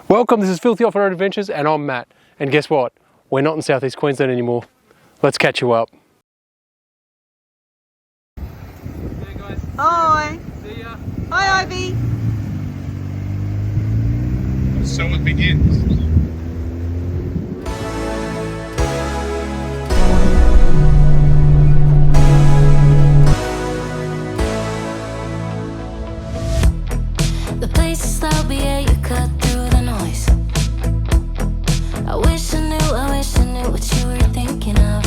Welcome, this is Filthy Off-Road Adventures and I'm Matt. And guess what? We're not in southeast Queensland anymore. Let's catch you up. Yeah, guys. Hi. See ya. Hi, Ivy. So it begins. The place is loud, but yeah, you cut through the noise. I wish I knew what you were thinking of.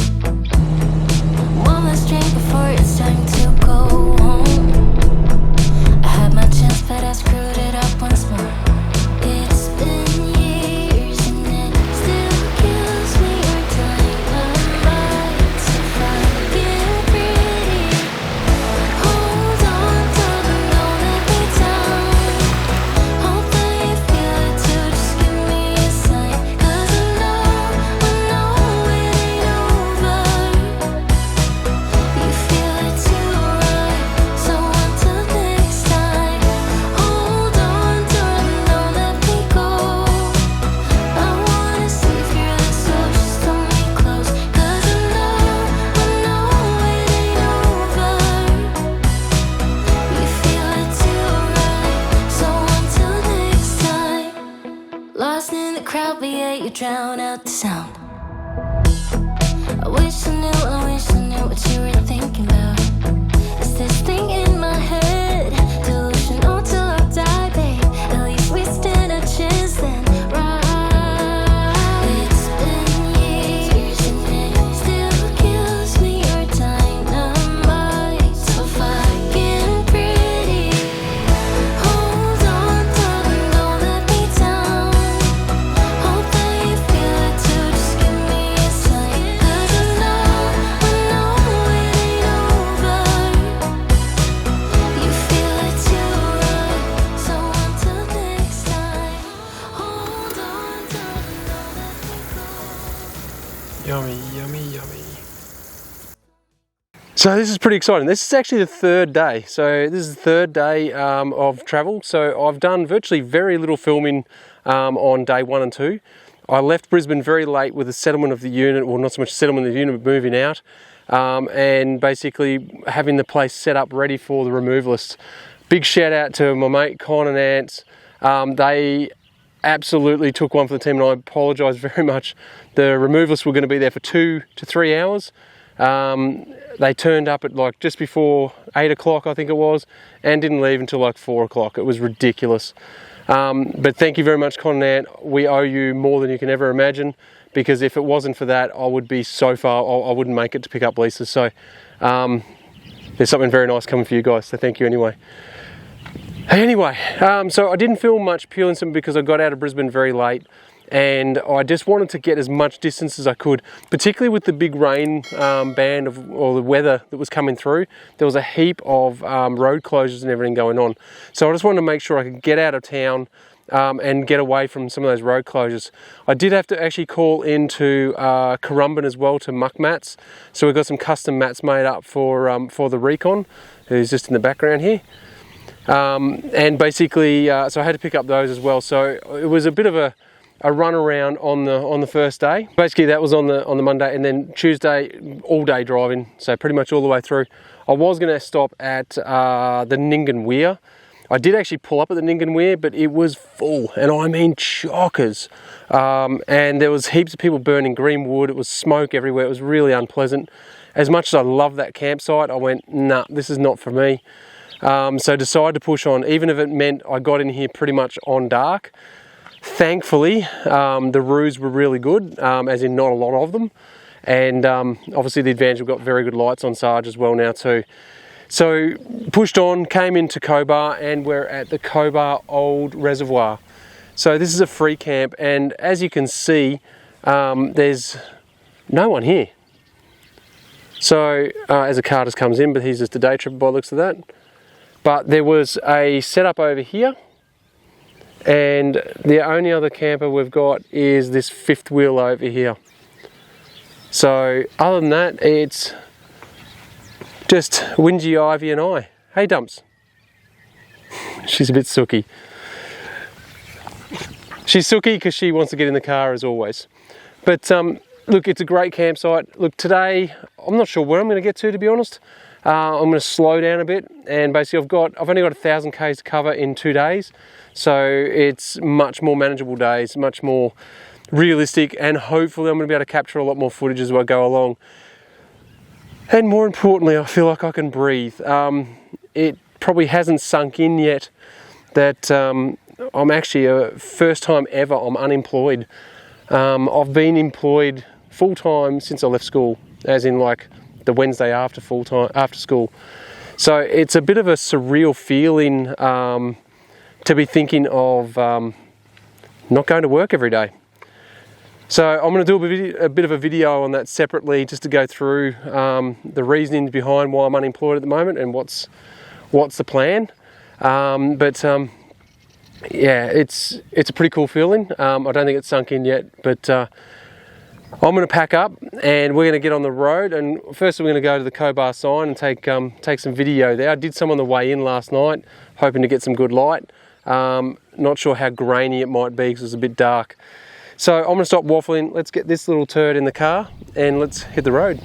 One last drink before it's time to go home. I had my chance, but I screwed it up once more. It's been years and it still kills me. Your dynamite, so fucking pretty. Hold on, darling, don't let me down. Hope that you feel it too, just give me a sign. 'Cause I know it ain't over. You feel it too, right? So until next time, hold on, darling, don't let me go. I wanna see if you're the soul, just hold me close. 'Cause I know it ain't over. You feel it too, right? So until next time. Lost in the crowd, but yeah, you drown out the sound. I wish I knew what you were thinking about. Is this thing in my head delusional till I die, babe? At least we stand a chance then, right? It's been years and it still kills me. Your dynamite, so fucking pretty. Hold on, darling, don't let me down. Hope that you feel it too, just give me a sign. 'Cause I know it ain't over. You feel it too, right? So until next time, hold on, darling, don't let me go. Yummy, yummy, yummy. So this is pretty exciting. This is actually the third day. So this is the third day of travel. So I've done virtually very little filming on day 1 and 2. I left Brisbane very late with the settlement of the unit, well not so much settlement of the unit, but moving out. And basically having the place set up ready for the removalists. Big shout out to my mate Con and Ants. They absolutely took one for the team and I apologise very much. The removalists were going to be there for 2 to 3 hours. They turned up at like just before 8 o'clock I think it was and didn't leave until like 4 o'clock. It was ridiculous. But thank you very much Con and Ant. We owe you more than you can ever imagine, because if it wasn't for that I would be so far, I wouldn't make it to pick up Leisa. So there's something very nice coming for you guys, so thank you anyway. Anyway, so I didn't film much purely and simply because I got out of Brisbane very late and I just wanted to get as much distance as I could, particularly with the big rain band or the weather that was coming through. There was a heap of road closures and everything going on. So I just wanted to make sure I could get out of town and get away from some of those road closures. I did have to actually call into Caravanning as well to muck mats. So we've got some custom mats made up for the Reconn, who's just in the background here. And basically, so I had to pick up those as well. So it was a bit of a run around on the first day. Basically that was on the Monday, and then Tuesday all day driving, so pretty much all the way through. I was going to stop at the Nyngan Weir. I did actually pull up at the Nyngan Weir, but it was full, and I mean chockers. And there was heaps of people burning green wood. It was smoke everywhere. It was really unpleasant. As much as I love that campsite, I went, nah, this is not for me. So decided to push on, even if it meant I got in here pretty much on dark. Thankfully, the roos were really good, as in not a lot of them. And obviously the advantage, we've got very good lights on Sarge as well now too. So pushed on, came into Cobar, and we're at the Cobar Old Reservoir. So this is a free camp, and as you can see, there's no one here. So as a car just comes in, but he's just a day tripper by the looks of that. But there was a setup over here, and the only other camper we've got is this fifth wheel over here. So other than that, it's just Whingy, Ivy and I. Hey Dumps. She's a bit sooky. She's sooky because she wants to get in the car as always. But look, it's a great campsite. Look, today, I'm not sure where I'm going to get to be honest. I'm going to slow down a bit, and basically I've only got 1,000 k's to cover in 2 days, so it's much more manageable days, much more realistic, and hopefully I'm going to be able to capture a lot more footage as I go along. And more importantly, I feel like I can breathe. It probably hasn't sunk in yet that I'm actually first time ever I'm unemployed. I've been employed full time since I left school, as in like the Wednesday after after school. So it's a bit of a surreal feeling to be thinking of not going to work every day. So I'm going to do a bit of a video on that separately, just to go through the reasonings behind why I'm unemployed at the moment and what's the plan. Yeah, it's a pretty cool feeling. I don't think it's sunk in yet, but I'm going to pack up and we're going to get on the road. And first we're going to go to the Cobar sign and take some video there. I did some on the way in last night, hoping to get some good light. Not sure how grainy it might be because it's a bit dark. So I'm going to stop waffling. Let's get this little turd in the car and let's hit the road.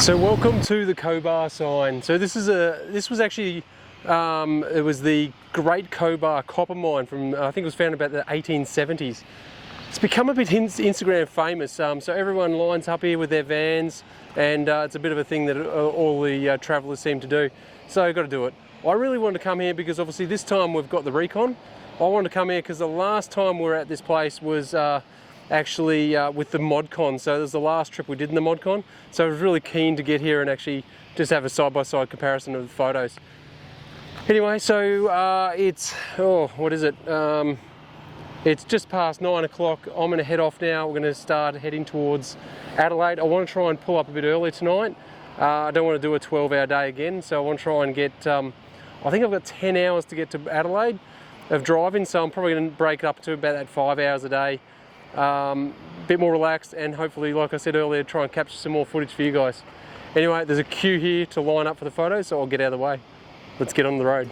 So welcome to the Cobar sign. So this was actually it was the Great Cobar copper mine from I think it was founded about the 1870s. It's become a bit Instagram famous. So everyone lines up here with their vans, and it's a bit of a thing that all the travellers seem to do. So I've got to do it. I really wanted to come here because obviously this time we've got the Reconn. I wanted to come here because the last time we were at this place was actually with the ModCon. So it was the last trip we did in the ModCon. So I was really keen to get here and actually just have a side-by-side comparison of the photos. Anyway, so it's, what is it? It's just past 9 o'clock. I'm going to head off now. We're going to start heading towards Adelaide. I want to try and pull up a bit early tonight. I don't want to do a 12-hour day again, so I want to try and get, I think I've got 10 hours to get to Adelaide of driving, so I'm probably going to break it up to about that 5 hours a day. Bit more relaxed, and hopefully, like I said earlier, try and capture some more footage for you guys. Anyway, there's a queue here to line up for the photos, so I'll get out of the way. Let's get on the road.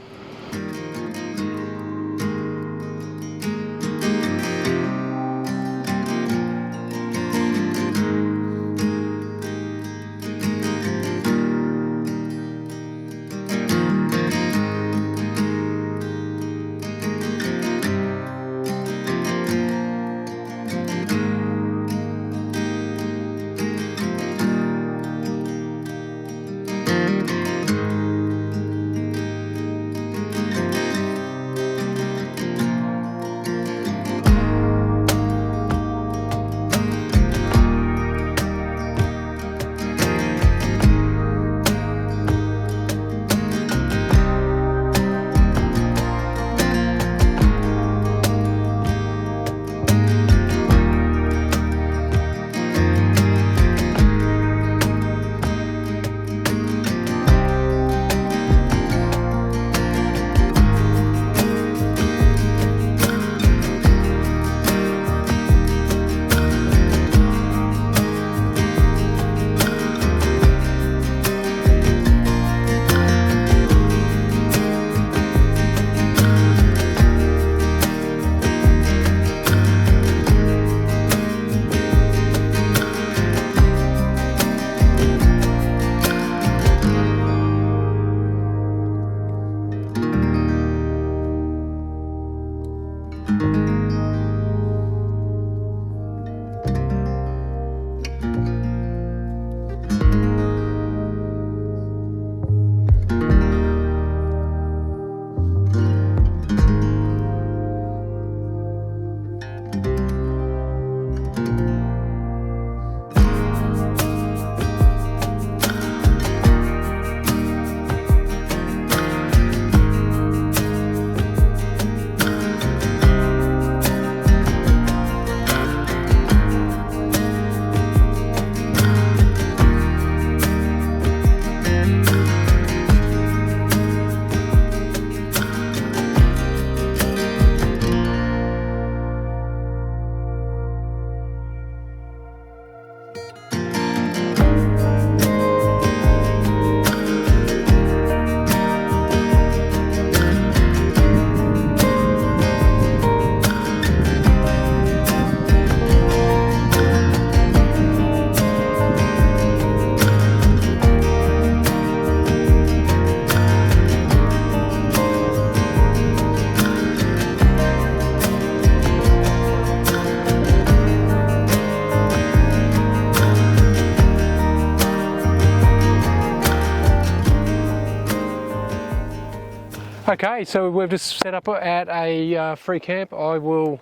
Okay, so we've just set up at a free camp. I will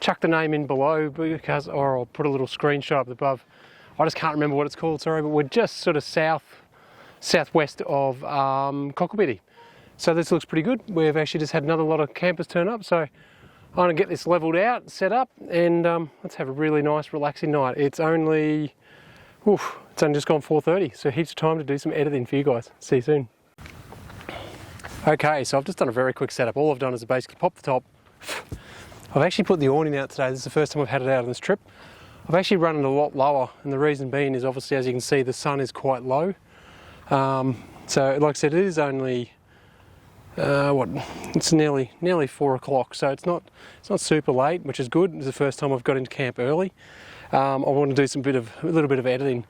chuck the name in below because, or I'll put a little screenshot up above. I just can't remember what it's called, sorry, but we're just sort of southwest of Cobar. So this looks pretty good. We've actually just had another lot of campers turn up, so I'm going to get this leveled out, set up, and let's have a really nice, relaxing night. It's only just gone 4:30, so heaps of time to do some editing for you guys. See you soon. Okay, so I've just done a very quick setup. All I've done is basically pop the top. I've actually put the awning out today. This is the first time I've had it out on this trip. I've actually run it a lot lower, and the reason being is obviously, as you can see, the sun is quite low. So like I said, it is only it's nearly 4 o'clock, so it's not super late, which is good. It's the first time I've got into camp early. I want to do a little bit of editing.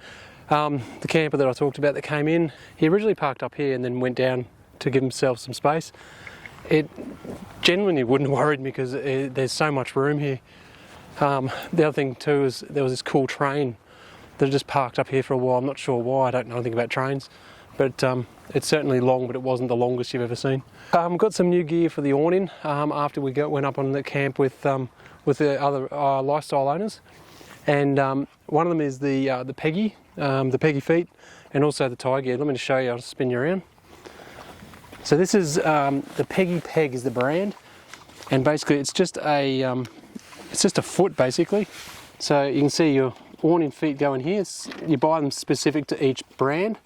The camper that I talked about that came in, he originally parked up here and then went down to give himself some space. It genuinely wouldn't have worried me because there's so much room here. The other thing too is there was this cool train that just parked up here for a while. I'm not sure why, I don't know anything about trains, but it's certainly long, but it wasn't the longest you've ever seen. Got some new gear for the awning after we went up on the camp with the other lifestyle owners, and one of them is the Peggy feet, and also the tie gear. Let me just show you. I'll just spin you around. So this is the Peggy Peg is the brand, and basically it's just a foot basically. So you can see your awning feet go in here. You buy them specific to each brand,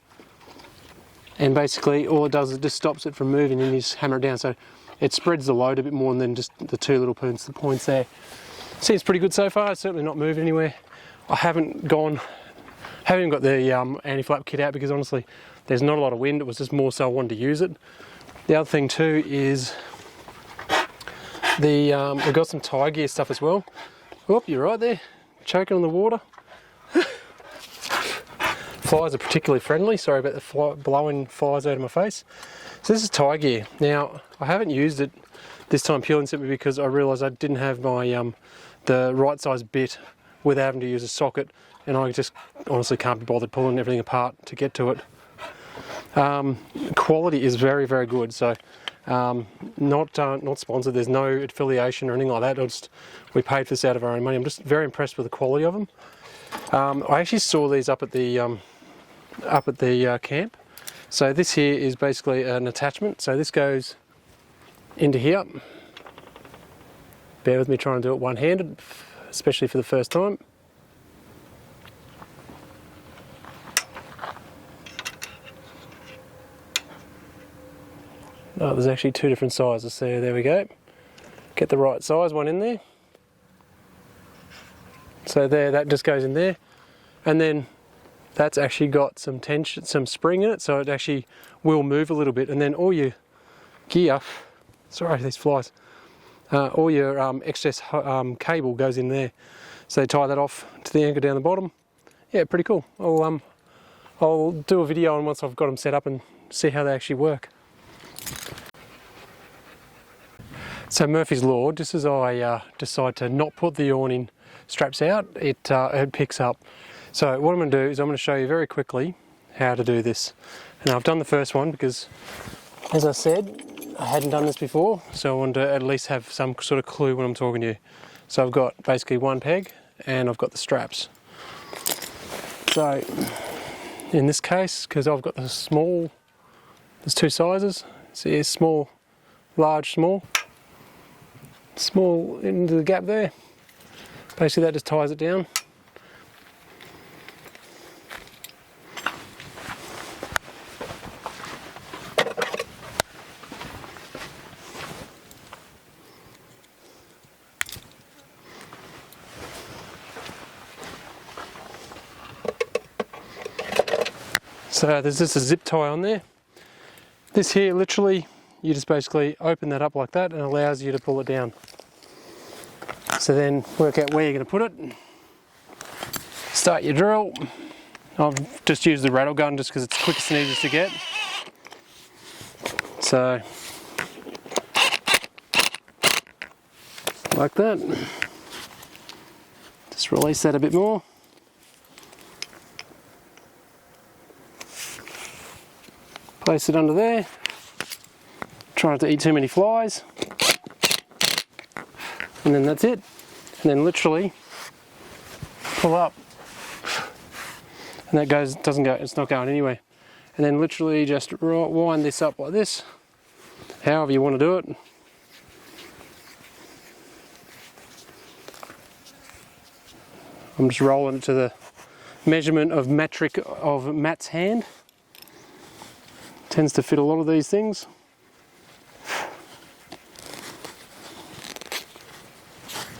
and basically all it does is it just stops it from moving, and you just hammer it down. So it spreads the load a bit more than just the two little points there. Seems pretty good so far. It's certainly not moving anywhere. I haven't even got the anti-flap kit out because honestly there's not a lot of wind. It was just more so I wanted to use it. The other thing too is we've got some tie gear stuff as well. Whoop, you're right there, choking on the water. Flies are particularly friendly. Sorry about the blowing flies out of my face. So this is tie gear. Now I haven't used it this time purely and simply because I realised I didn't have my the right size bit without having to use a socket, and I just honestly can't be bothered pulling everything apart to get to it. Quality is very, very good. So not sponsored. There's no affiliation or anything like that. We paid for this out of our own money. I'm just very impressed with the quality of them. I actually saw these up at the camp. So this here is basically an attachment. So this goes into here. Bear with me trying to do it one-handed, especially for the first time. Oh, there's actually two different sizes there. There we go. Get the right size one in there. So there, that just goes in there, and then that's actually got some tension, some spring in it, so it actually will move a little bit. And then all your gear, sorry, these flies, all your excess cable goes in there. So tie that off to the anchor down the bottom. Yeah, pretty cool. I'll do a video on once I've got them set up and see how they actually work. So Murphy's Law, just as I decide to not put the awning straps out, it picks up. So what I'm going to do is I'm going to show you very quickly how to do this. And I've done the first one because, as I said, I hadn't done this before, so I wanted to at least have some sort of clue when I'm talking to you. So I've got basically one peg and I've got the straps. So in this case, because I've got the small, there's two sizes. See, here's small, large, small. Small into the gap there. Basically that just ties it down. So there's just a zip tie on there. This here, literally, you just basically open that up like that and it allows you to pull it down. So then work out where you're going to put it. Start your drill. I've just used the rattle gun just because it's quickest and easiest to get. So, like that. Just release that a bit more. Place it under there. Try not to eat too many flies. And then that's it. And then literally pull up. And that goes, doesn't go, it's not going anywhere. And then literally just wind this up like this, however you want to do it. I'm just rolling it to the measurement of metric of Matt's hand. Tends to fit a lot of these things.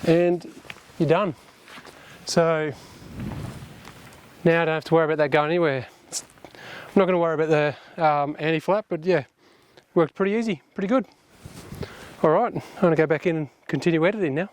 And you're done. So now I don't have to worry about that going anywhere. I'm not going to worry about the anti-flap, but yeah, worked pretty easy, pretty good. All right, I'm going to go back in and continue editing now.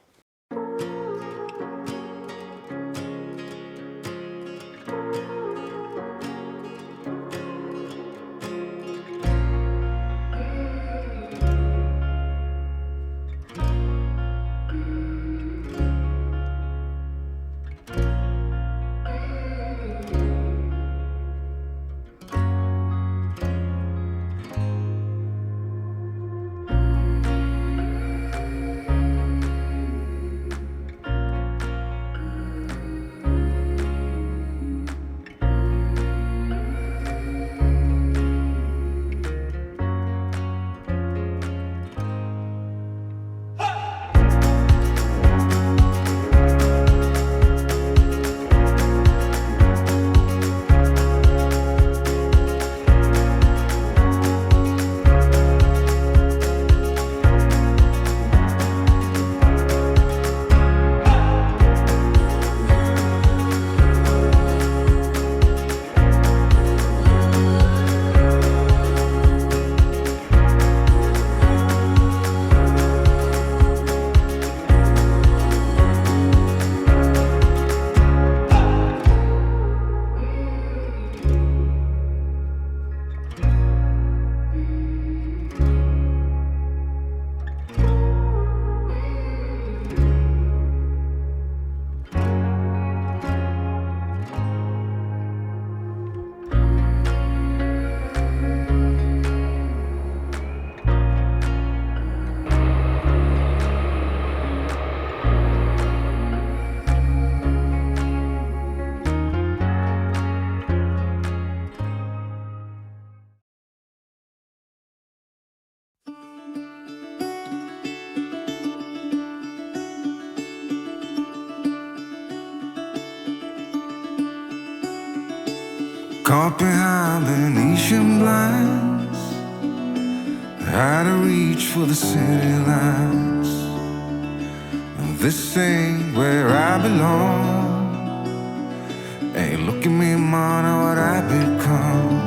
Caught behind Venetian blinds, had to reach for the city lights. This ain't where I belong. Hey, look at me, man, what I've become.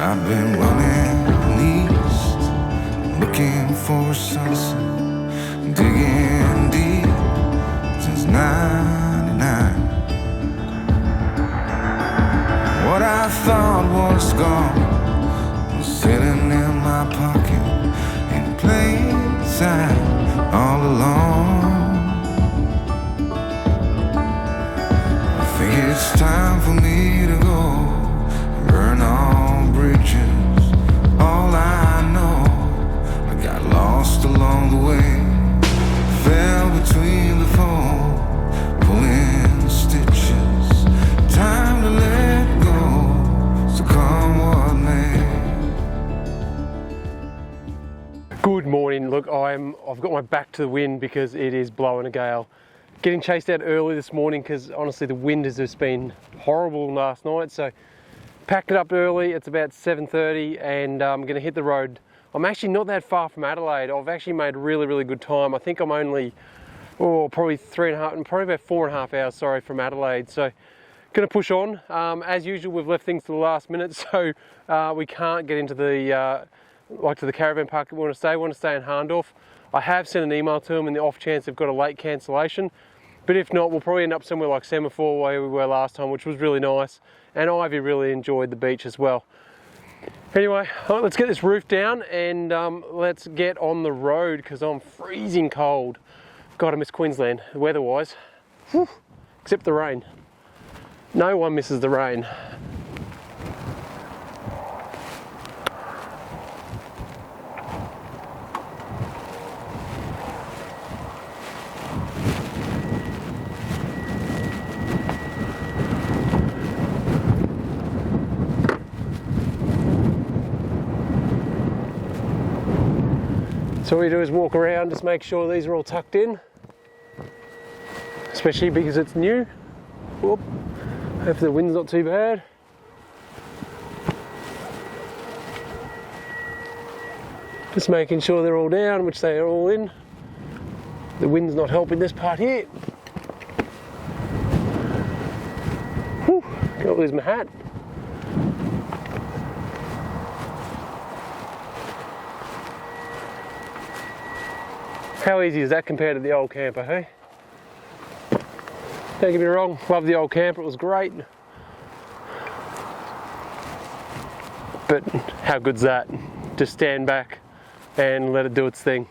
I've been running east, looking for a sunset, digging deep since '99. What I thought was gone was sitting in my pocket in plain sight all along. I think it's time for me to go, burn all bridges. All I know, I got lost along the way, fell between the foam, pulling stitches. Time to let go, so come what may. Good morning. Look, I've got my back to the wind because it is blowing a gale. Getting chased out early this morning because honestly the wind has just been horrible last night. So packed it up early. It's about 7:30 and I'm going to hit the road. I'm actually not that far from Adelaide. I've actually made really good time. I think I'm only probably 3.5, probably about 4.5 hours, sorry, from Adelaide. So going to push on. As usual, we've left things to the last minute, so we can't get into the to the caravan park that we want to stay. We want to stay in Harndorf. I have sent an email to them in the off chance they've got a late cancellation, but if not, we'll probably end up somewhere like Semaphore where we were last time, which was really nice, and Ivy really enjoyed the beach as well. Anyway, let's get this roof down and let's get on the road because I'm freezing cold. God, I miss Queensland weather-wise. Whew. Except the rain. No one misses the rain. So all you do is walk around, just make sure these are all tucked in, especially because it's new. Whoop. Hopefully the wind's not too bad. Just making sure they're all down, which they are all in. The wind's not helping this part here. Whew, can't lose my hat. How easy is that compared to the old camper, hey? Don't get me wrong, love the old camper, it was great. But how good's that? Just stand back and let it do its thing.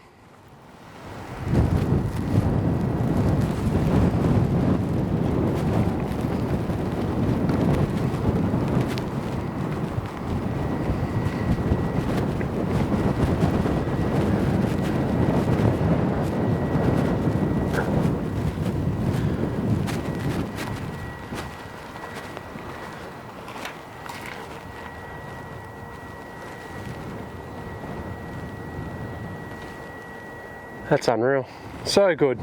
That's unreal. So good.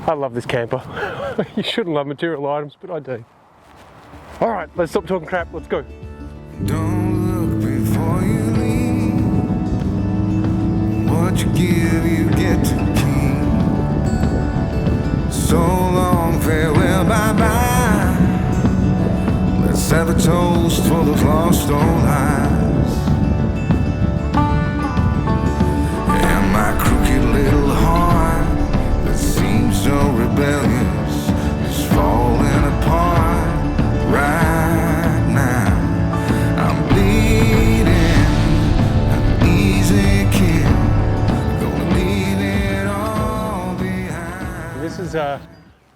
I love this camper. You shouldn't love material items, but I do. All right, let's stop talking crap. Let's go. Don't look before you leave. What you give, you get to keep. So long, farewell, bye-bye. Let's have a toast for those lost old eyes. And my crooked little heart that seems so rebellious is falling apart right now. I'm bleeding, an easy kill, gonna leave it all behind. This is the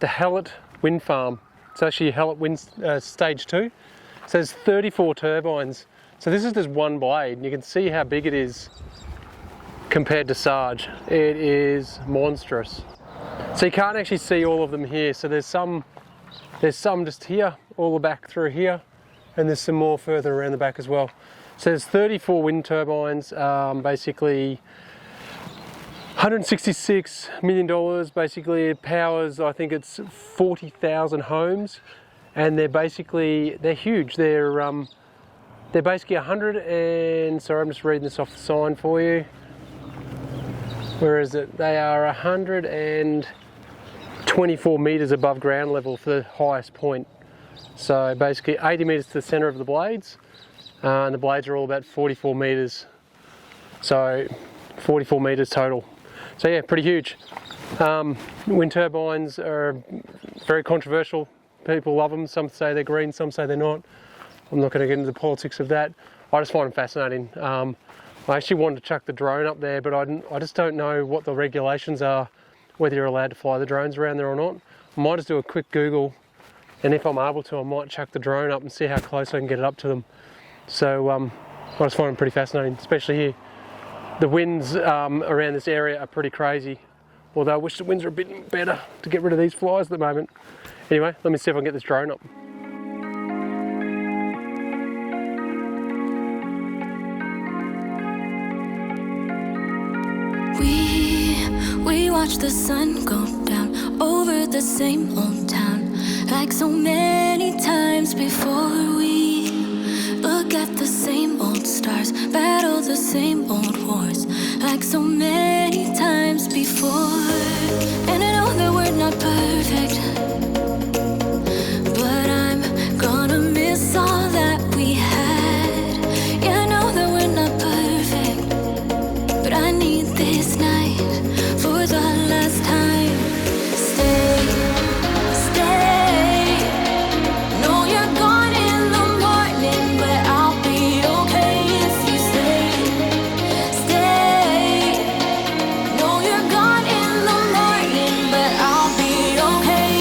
Hallett wind farm. It's actually Hallett wind stage 2. It says 34 turbines. So this is just one blade, and you can see how big it is compared to Sarge. It is monstrous. So you can't actually see all of them here. So there's some just here, all the back through here, and there's some more further around the back as well. So there's 34 wind turbines, basically $166 million. Basically it powers, I think it's 40,000 homes, and they're huge. They're basically 100 and, sorry, I'm just reading this off the sign for you. Where is it? They are 124 meters above ground level for the highest point. So basically 80 meters to the center of the blades, and the blades are all about 44 meters. So 44 meters total. So yeah, pretty huge. Wind turbines are very controversial. People love them. Some say they're green, some say they're not. I'm not going to get into the politics of that. I just find them fascinating. I actually wanted to chuck the drone up there, but I just don't know what the regulations are, whether you're allowed to fly the drones around there or not. I might just do a quick Google, and if I'm able to, I might chuck the drone up and see how close I can get it up to them. So I just find them pretty fascinating, especially here. The winds around this area are pretty crazy, although I wish the winds are a bit better to get rid of these flies at the moment. Anyway, let me see if I can get this drone up. We watch the sun go down over the same old town, like so many times before. We look at the same old stars, battle the same old wars, like so many times before. And I know that we're not perfect, but I'm gonna miss all that we had. Yeah, I know that we're not perfect, but I need this night for the last time. Stay, stay. Know you're gone in the morning, but I'll be okay if you stay. Stay. Know you're gone in the morning, but I'll be okay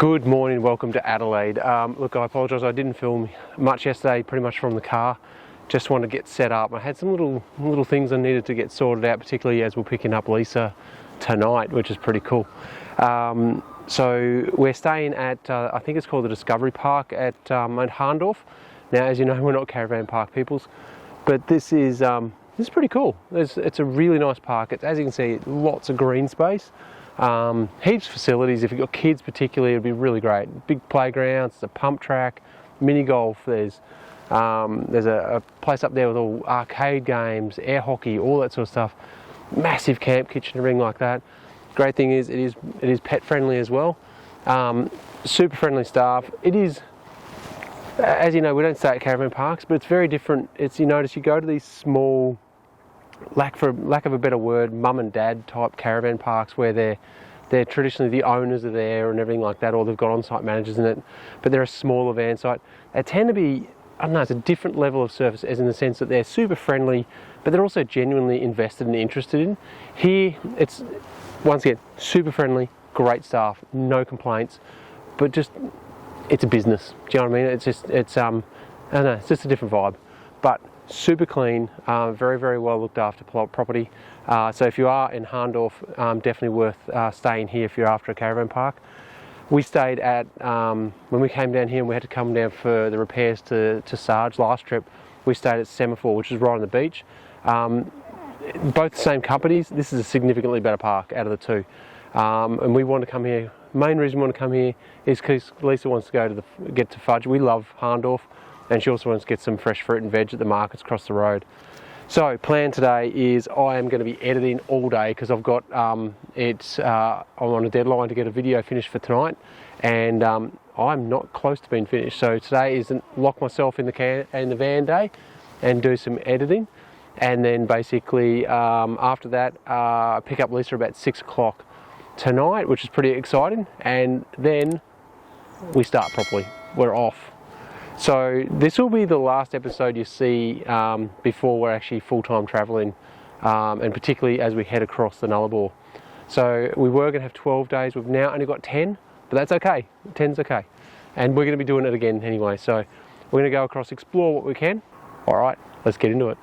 Good morning, welcome to Adelaide. Look, I apologise, I didn't film much yesterday, pretty much from the car. Just wanted to get set up. I had some little things I needed to get sorted out, particularly as we're picking up Leisa tonight, which is pretty cool. So we're staying at, I think it's called the Discovery Park at Harndorf. Now, as you know, we're not caravan park peoples, but this is pretty cool. It's a really nice park. It's, as you can see, lots of green space. Heaps of facilities. If you've got kids particularly, it'd be really great. Big playgrounds, a pump track, mini golf. There's a place up there with all arcade games, air hockey, all that sort of stuff. Massive camp kitchen, everything like that. Great thing is it is pet friendly as well. Super friendly staff. It is, as you know, we don't stay at caravan parks, but it's very different. It's, you notice you go to these small, lack of a better word, mum and dad type caravan parks where they're traditionally the owners are there and everything like that, or they've got on-site managers in it, but they're a smaller van site. They tend to be, I don't know, it's a different level of service, as in the sense that they're super friendly, but they're also genuinely invested and interested in. Here, it's, once again, super friendly, great staff, no complaints, but just, it's a business. Do you know what I mean? It's just, I don't know, it's just a different vibe. But super clean, very, very well looked after property. So if you are in Harndorf, definitely worth staying here if you're after a caravan park. We stayed at, when we came down here and we had to come down for the repairs to Sarge last trip, we stayed at Semaphore, which is right on the beach. Both the same companies. This is a significantly better park out of the two. And we want to come here. Main reason we want to come here is because Leisa wants to go to get to Fudge. We love Harndorf, and she also wants to get some fresh fruit and veg at the markets across the road. So plan today is I am going to be editing all day because I've got I'm on a deadline to get a video finished for tonight, and I'm not close to being finished. So today is lock myself in the van day and do some editing, and then basically after that pick up Leisa about 6 o'clock tonight, which is pretty exciting, and then we start properly. We're off. So this will be the last episode you see before we're actually full-time travelling, and particularly as we head across the Nullarbor. So we were going to have 12 days, we've now only got 10, but that's okay, 10's okay. And we're going to be doing it again anyway, so we're going to go across, explore what we can. Alright, let's get into it.